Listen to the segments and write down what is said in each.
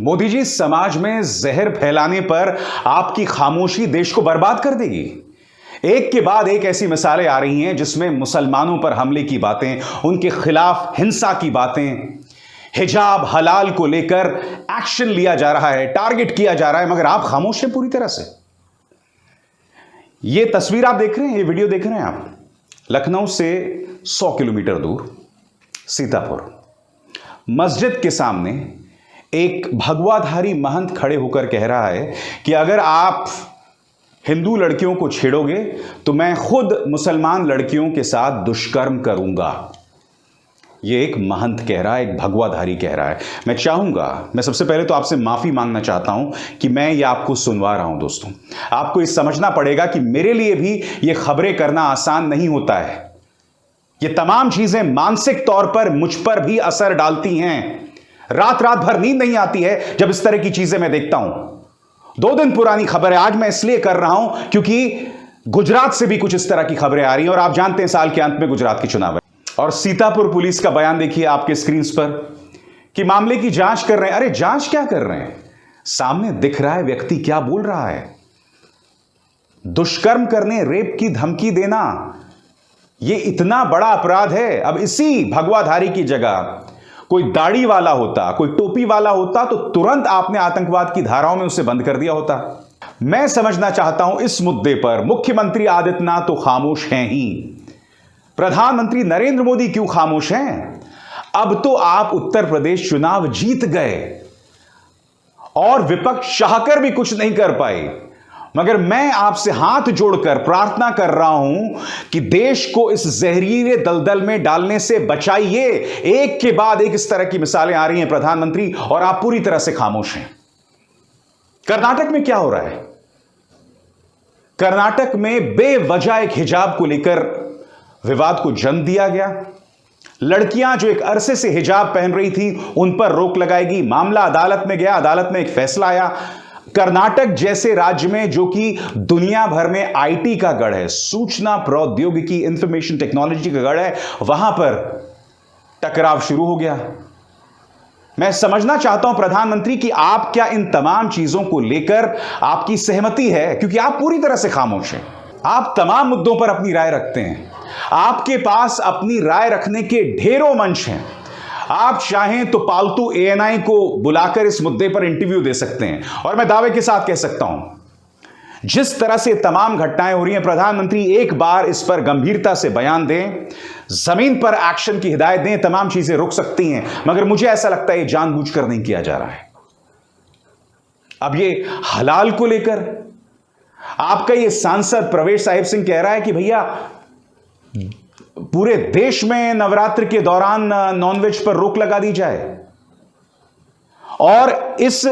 मोदी जी, समाज में जहर फैलाने पर आपकी खामोशी देश को बर्बाद कर देगी। एक के बाद एक ऐसी मिसालें आ रही हैं जिसमें मुसलमानों पर हमले की बातें, उनके खिलाफ हिंसा की बातें, हिजाब हलाल को लेकर एक्शन लिया जा रहा है, टारगेट किया जा रहा है, मगर आप खामोश हैं पूरी तरह से। यह तस्वीर आप देख रहे हैं, ये वीडियो देख रहे हैं आप, लखनऊ से 100 किलोमीटर दूर सीतापुर मस्जिद के सामने एक भगवाधारी महंत खड़े होकर कह रहा है कि अगर आप हिंदू लड़कियों को छेड़ोगे तो मैं खुद मुसलमान लड़कियों के साथ दुष्कर्म करूंगा। यह एक महंत कह रहा है, एक भगवाधारी कह रहा है। मैं चाहूंगा, मैं सबसे पहले तो आपसे माफी मांगना चाहता हूं कि मैं ये आपको सुनवा रहा हूं। दोस्तों, आपको ये समझना पड़ेगा कि मेरे लिए भी ये खबरें करना आसान नहीं होता है। ये तमाम चीजें मानसिक तौर पर मुझ पर भी असर डालती हैं। रात रात भर नींद नहीं आती है जब इस तरह की चीजें मैं देखता हूं। 2 दिन पुरानी खबर है, आज मैं इसलिए कर रहा हूं क्योंकि गुजरात से भी कुछ इस तरह की खबरें आ रही हैं और आप जानते हैं साल के अंत में गुजरात के चुनाव है। और सीतापुर पुलिस का बयान देखिए आपके स्क्रीन पर कि मामले की जांच कर रहे हैं। अरे जांच क्या कर रहे हैं? सामने दिख रहा है व्यक्ति क्या बोल रहा है। दुष्कर्म करने, रेप की धमकी देना, यह इतना बड़ा अपराध है। अब इसी भगवाधारी की जगह कोई दाढ़ी वाला होता, कोई टोपी वाला होता तो तुरंत आपने आतंकवाद की धाराओं में उसे बंद कर दिया होता। मैं समझना चाहता हूं इस मुद्दे पर मुख्यमंत्री आदित्यनाथ तो खामोश हैं ही, प्रधानमंत्री नरेंद्र मोदी क्यों खामोश हैं? अब तो आप उत्तर प्रदेश चुनाव जीत गए और विपक्ष चाहकर भी कुछ नहीं कर पाए। मगर मैं आपसे हाथ जोड़कर प्रार्थना कर रहा हूं कि देश को इस जहरीले दलदल में डालने से बचाइए। एक के बाद एक इस तरह की मिसालें आ रही हैं प्रधानमंत्री, और आप पूरी तरह से खामोश हैं। कर्नाटक में क्या हो रहा है? कर्नाटक में बेवजह एक हिजाब को लेकर विवाद को जन्म दिया गया। लड़कियां जो एक अरसे से हिजाब पहन रही थी उन पर रोक लगाएगी। मामला अदालत में गया, अदालत में एक फैसला आया। कर्नाटक जैसे राज्य में जो कि दुनिया भर में आईटी का गढ़ है, सूचना प्रौद्योगिकी इंफॉर्मेशन टेक्नोलॉजी का गढ़ है, वहां पर टकराव शुरू हो गया। मैं समझना चाहता हूं प्रधानमंत्री कि आप क्या इन तमाम चीजों को लेकर आपकी सहमति है? क्योंकि आप पूरी तरह से खामोश हैं। आप तमाम मुद्दों पर अपनी राय रखते हैं, आपके पास अपनी राय रखने के ढेरों मंच हैं। आप चाहें तो पालतू एएनआई को बुलाकर इस मुद्दे पर इंटरव्यू दे सकते हैं, और मैं दावे के साथ कह सकता हूं जिस तरह से तमाम घटनाएं हो रही हैं, प्रधानमंत्री एक बार इस पर गंभीरता से बयान दें, जमीन पर एक्शन की हिदायत दें, तमाम चीजें रुक सकती हैं। मगर मुझे ऐसा लगता है ये जानबूझकर नहीं किया जा रहा है। अब ये हलाल को लेकर आपका ये सांसद प्रवेश साहिब सिंह कह रहा है कि भैया पूरे देश में नवरात्र के दौरान नॉनवेज पर रोक लगा दी जाए, और इस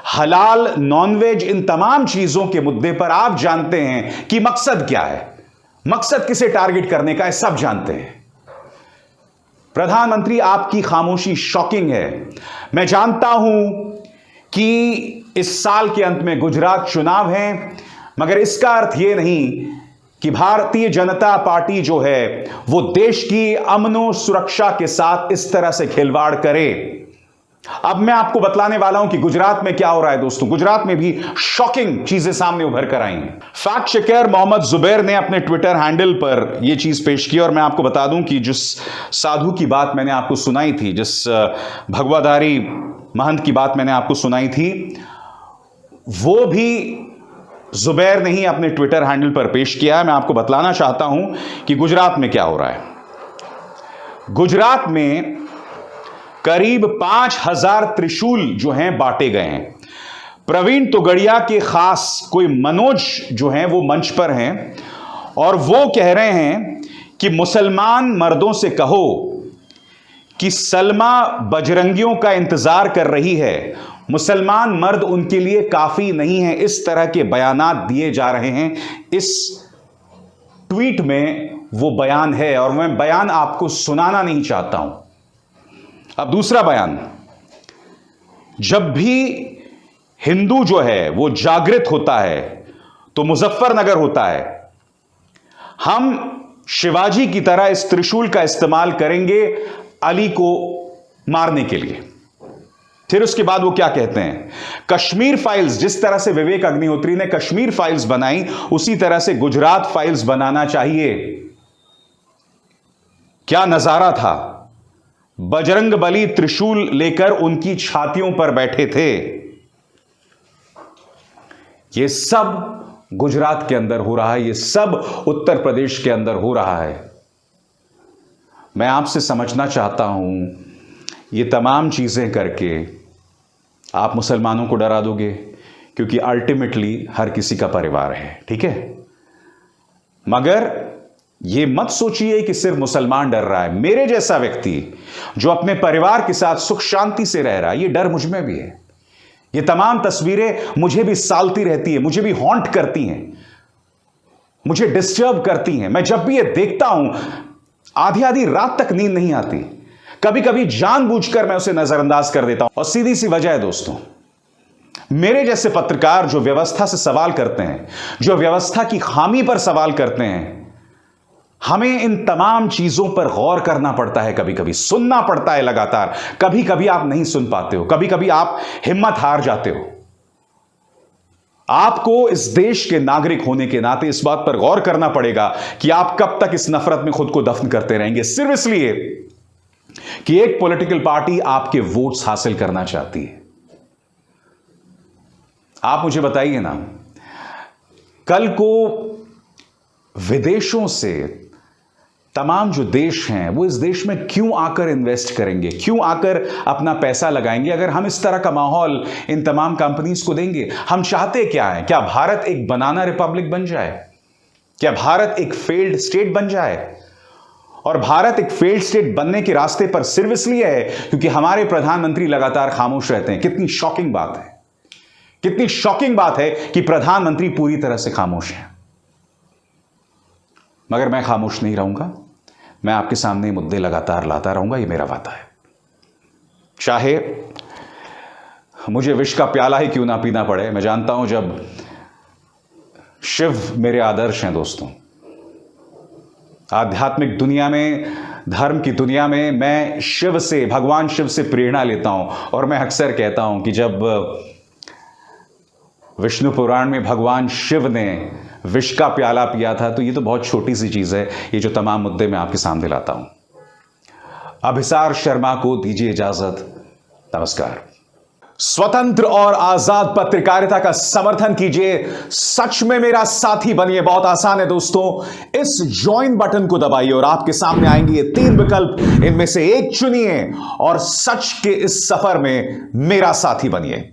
हलाल नॉनवेज इन तमाम चीजों के मुद्दे पर आप जानते हैं कि मकसद क्या है, मकसद किसे टारगेट करने का है, सब जानते हैं। प्रधानमंत्री, आपकी खामोशी शॉकिंग है। मैं जानता हूं कि इस साल के अंत में गुजरात चुनाव है, मगर इसका अर्थ यह नहीं कि भारतीय जनता पार्टी जो है वो देश की अमनो सुरक्षा के साथ इस तरह से खिलवाड़ करे। अब मैं आपको बतलाने वाला हूं कि गुजरात में क्या हो रहा है। दोस्तों, गुजरात में भी शॉकिंग चीजें सामने उभर कर आई हैं। फैक्ट चेकर मोहम्मद जुबैर ने अपने ट्विटर हैंडल पर यह चीज पेश की, और मैं आपको बता दूं कि जिस साधु की बात मैंने आपको सुनाई थी, जिस भगवाधारी महंत की बात मैंने आपको सुनाई थी, वो भी जुबैर ने ही अपने ट्विटर हैंडल पर पेश किया है। मैं आपको बतलाना चाहता हूं कि गुजरात में क्या हो रहा है। गुजरात में करीब 5000 त्रिशूल जो हैं बांटे गए हैं। प्रवीण तोगड़िया के खास कोई मनोज जो हैं वो मंच पर हैं, और वो कह रहे हैं कि मुसलमान मर्दों से कहो कि सलमा बजरंगियों का इंतजार कर रही है, मुसलमान मर्द उनके लिए काफी नहीं है। इस तरह के बयानात दिए जा रहे हैं। इस ट्वीट में वो बयान है, और मैं बयान आपको सुनाना नहीं चाहता हूं। अब दूसरा बयान, जब भी हिंदू जो है वो जागृत होता है तो मुजफ्फरनगर होता है। हम शिवाजी की तरह इस त्रिशूल का इस्तेमाल करेंगे अली को मारने के लिए। फिर उसके बाद वो क्या कहते हैं, कश्मीर फाइल्स, जिस तरह से विवेक अग्निहोत्री ने कश्मीर फाइल्स बनाई उसी तरह से गुजरात फाइल्स बनाना चाहिए। क्या नजारा था, बजरंग बली त्रिशूल लेकर उनकी छातियों पर बैठे थे। ये सब गुजरात के अंदर हो रहा है, ये सब उत्तर प्रदेश के अंदर हो रहा है। मैं आपसे समझना चाहता हूं, ये तमाम चीजें करके आप मुसलमानों को डरा दोगे, क्योंकि अल्टीमेटली हर किसी का परिवार है, ठीक है। मगर ये मत सोचिए कि सिर्फ मुसलमान डर रहा है। मेरे जैसा व्यक्ति जो अपने परिवार के साथ सुख शांति से रह रहा है, ये डर मुझ में भी है। ये तमाम तस्वीरें मुझे भी सालती रहती है, मुझे भी हॉन्ट करती हैं, मुझे डिस्टर्ब करती हैं। मैं जब भी ये देखता हूं, आधी आधी रात तक नींद नहीं आती। कभी कभी जानबूझकर मैं उसे नजरअंदाज कर देता हूं। और सीधी सी वजह है दोस्तों, मेरे जैसे पत्रकार जो व्यवस्था से सवाल करते हैं, जो व्यवस्था की खामी पर सवाल करते हैं, हमें इन तमाम चीजों पर गौर करना पड़ता है, कभी कभी सुनना पड़ता है लगातार। कभी कभी आप नहीं सुन पाते हो, कभी कभी आप हिम्मत हार जाते हो। आपको इस देश के नागरिक होने के नाते इस बात पर गौर करना पड़ेगा कि आप कब तक इस नफरत में खुद को दफन करते रहेंगे, सिर्फ इसलिए कि एक पॉलिटिकल पार्टी आपके वोट्स हासिल करना चाहती है। आप मुझे बताइए ना, कल को विदेशों से तमाम जो देश हैं वो इस देश में क्यों आकर इन्वेस्ट करेंगे, क्यों आकर अपना पैसा लगाएंगे, अगर हम इस तरह का माहौल इन तमाम कंपनीज को देंगे। हम चाहते क्या है? क्या भारत एक बनाना रिपब्लिक बन जाए? क्या भारत एक फेल्ड स्टेट बन जाए? और भारत एक फेल्ड स्टेट बनने के रास्ते पर सिर्फ इसलिए है क्योंकि हमारे प्रधानमंत्री लगातार खामोश रहते हैं। कितनी शॉकिंग बात है, कितनी शॉकिंग बात है कि प्रधानमंत्री पूरी तरह से खामोश हैं। मगर मैं खामोश नहीं रहूंगा, मैं आपके सामने मुद्दे लगातार लाता रहूंगा, ये मेरा वादा है। चाहे मुझे विष का प्याला ही क्यों ना पीना पड़े। मैं जानता हूं जब शिव मेरे आदर्श हैं दोस्तों, आध्यात्मिक दुनिया में, धर्म की दुनिया में मैं शिव से, भगवान शिव से प्रेरणा लेता हूं। और मैं अक्सर कहता हूं कि जब विष्णु पुराण में भगवान शिव ने विष का प्याला पिया था, तो ये तो बहुत छोटी सी चीज है, ये जो तमाम मुद्दे मैं आपके सामने लाता हूं। अभिसार शर्मा को दीजिए इजाजत, नमस्कार। स्वतंत्र और आजाद पत्रकारिता का समर्थन कीजिए, सच में मेरा साथी बनिए। बहुत आसान है दोस्तों, इस ज्वाइन बटन को दबाइए और आपके सामने आएंगे ये 3 विकल्प, इनमें से एक चुनिए और सच के इस सफर में मेरा साथी बनिए।